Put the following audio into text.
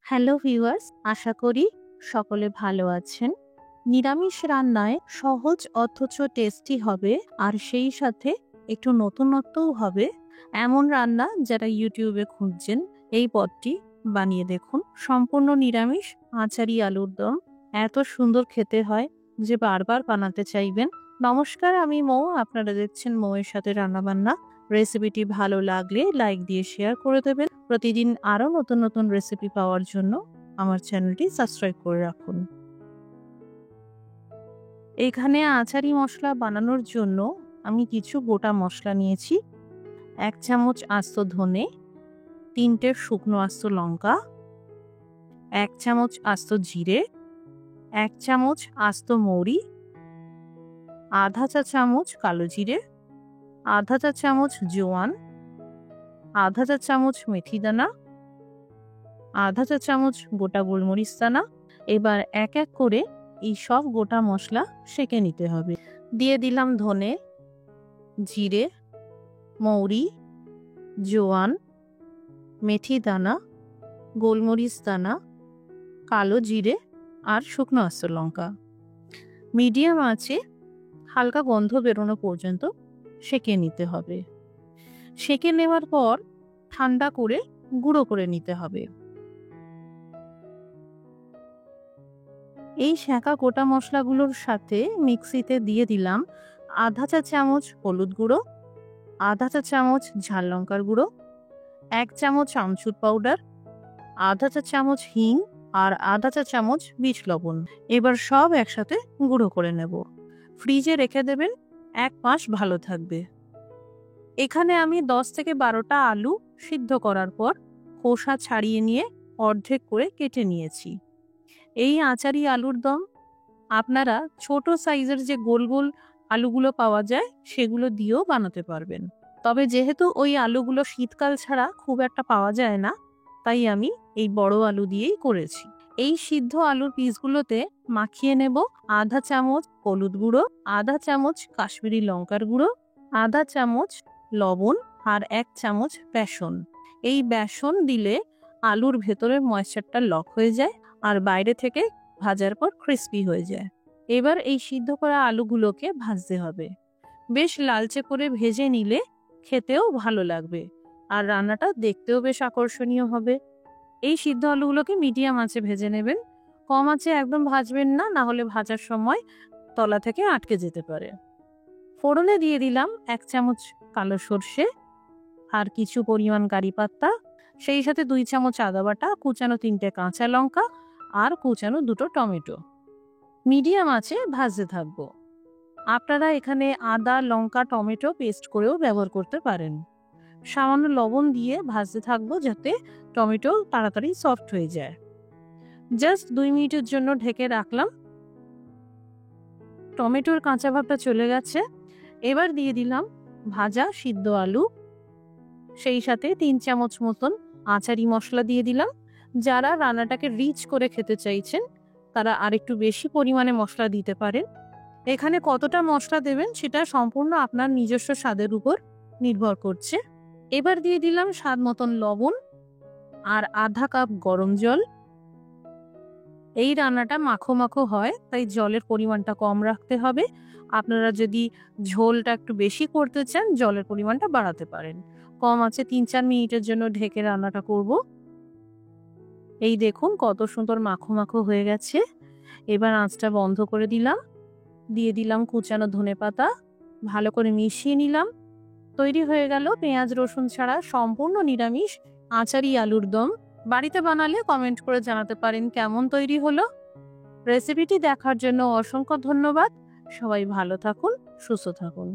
Hello viewers, আশা করি সকলে ভালো আছেন। নিরামিষ রান্নায় সহজ অথচ টেস্টি হবে আর সেই সাথে একটু নতুনত্বও হবে এমন রান্না যারা ইউটিউবে খুঁজছেন এই পদটি বানিয়ে দেখুন। সম্পূর্ণ নিরামিষ আচারি আলুর দম এত সুন্দর খেতে হয় যে বারবার বানাতে চাইবেন। নমস্কার, আমি মৌ, আপনারা দেখছেন মৌয়ের সাথে রান্নাবান্না। রেসিপিটি ভালো লাগলে লাইক দিয়ে শেয়ার করে দেবেন। প্রতিদিন আরও নতুন নতুন রেসিপি পাওয়ার জন্য আমার চ্যানেলটি সাবস্ক্রাইব করে রাখুন। এখানে আচারি মশলা বানানোর জন্য আমি কিছু গোটা মশলা নিয়েছি। 1 চামচ আস্ত ধনে, 3টে শুকনো আস্ত লঙ্কা, 1 চামচ আস্ত জিরে, 1 চামচ আস্ত মৌরি, আধা চা চামচ কালো জিরে, আধা চা চামচ জোয়ান, আধা চা চামচ মেথি দানা, আধা চা চামচ গোটা গোলমরিচ দানা। এবার এক এক করে এই সব গোটা মশলা সেঁকে নিতে হবে। দিয়ে দিলাম ধনে, জিরে, মৌরি, জোয়ান, মেথি দানা, গোলমরিচ দানা, কালো জিরে আর শুকনো আস্ত লঙ্কা। মিডিয়াম আঁচে হালকা গন্ধ বেরোনো পর্যন্ত সেঁকে নিতে হবে। সেঁকে নেওয়ার পর ঠান্ডা করে গুঁড়ো করে নিতে হবে। এই সেঁকা গোটা মশলাগুলোর সাথে মিক্সিতে দিয়ে দিলাম আধা চা চামচ হলুদ গুঁড়ো, আধা চা চামচ ঝাল লঙ্কার গুঁড়ো, 1 চামচ আমচুর পাউডার, আধা চা চামচ হিং আর আধা চা চামচ বিট লবণ। এবার সব একসাথে গুঁড়ো করে নেব। ফ্রিজে রেখে দেবেন, 1 মাস ভালো থাকবে। এখানে আমি 10 থেকে 12টা আলু সিদ্ধ করার পর খোসা ছাড়িয়ে নিয়ে অর্ধেক করে কেটে নিয়েছি। এই আচারি আলুর দম আপনারা ছোট সাইজের যে গোল গোল আলুগুলো পাওয়া যায় সেগুলো দিয়েও বানাতে পারবেন। তবে যেহেতু ওই আলুগুলো শীতকাল ছাড়া খুব একটা পাওয়া যায় না, তাই আমি এই বড় আলু দিয়েই করেছি। এই সিদ্ধ আলুর পিসগুলোতে মাখিয়ে নেব আধা চামচ হলুদ গুঁড়ো, আধা চামচ কাশ্মীরি লঙ্কার গুঁড়ো, আধা চামচ লবণ আর 1 চামচ বেসন। এই বেসন দিলে আলুর ভেতরের ময়েশ্চারটা লক হয়ে যায় আর বাইরে থেকে ভাজার পর ক্রিস্পি হয়ে যায়। এবার এই সিদ্ধ করা আলুগুলোকে ভাজতে হবে। বেশ লালচে করে ভেজে নিলে খেতেও ভালো লাগবে আর রান্নাটা দেখতেও বেশ আকর্ষণীয় হবে। এই সিদ্ধ আলুগুলোকে মিডিয়াম আঁচে ভেজে নেবেন। কম আঁচে একদম ভাজবেন না, না হলে ভাজার সময় তলা থেকে আটকে যেতে পারে। ফোড়নে দিয়ে দিলাম 1 চামচ কালো সর্ষে আর কিছু পরিমাণ কারি পাতা, সেই সাথে 2 চামচ আদা বাটা, কুচানো 3টে কাঁচা লঙ্কা আর কুচানো 2টো টমেটো। মিডিয়াম আঁচে ভাজতে থাকবো। আপনারা এখানে আদা, লঙ্কা, টমেটো পেস্ট করেও ব্যবহার করতে পারেন। সামান্য লবণ দিয়ে ভাজতে থাকবো যাতে টমেটো তাড়াতাড়ি সফট হয়ে যায়। জাস্ট 2 মিনিটের জন্য ঢেকে রাখলাম। টমেটোর কাঁচা ভাবটা চলে গেছে। এবার দিয়ে দিলাম ভাজা সিদ্ধ আলু, সেই সাথে 3 চামচ মতন আচারি মশলা দিয়ে দিলাম। যারা রান্নাটাকে রিচ করে খেতে চাইছেন তারা আরেকটু বেশি পরিমাণে মশলা দিতে পারেন। এখানে কতটা মশলা দেবেন সেটা সম্পূর্ণ আপনার নিজস্ব স্বাদের উপর নির্ভর করছে। এবার দিয়ে দিলাম স্বাদ মতন লবণ আর আধা কাপ গরম জল। এই রান্নাটা মাখো মাখো হয়, তাই জলের পরিমাণটা কম রাখতে হবে। আপনারা যদি ঝোলটা একটু বেশি করতে চান জলের পরিমাণটা বাড়াতে পারেন। কম আছে 3-4 মিনিটের জন্য ঢেকে রান্নাটা করব। এই দেখুন কত সুন্দর মাখো মাখো হয়ে গেছে। এবার আঁচটা বন্ধ করে দিলাম। দিয়ে দিলাম কুচানো ধনেপাতা, ভালো করে মিশিয়ে নিলাম। তৈরি হয়ে গেল পেঁয়াজ রসুন ছাড়া সম্পূর্ণ নিরামিষ আচারি আলুর দম। বাড়িতে বানালে কমেন্ট করে জানাতে পারেন কেমন তৈরি হলো। রেসিপিটি দেখার জন্য অসংখ্য ধন্যবাদ। সবাই ভালো থাকুন, সুস্থ থাকুন।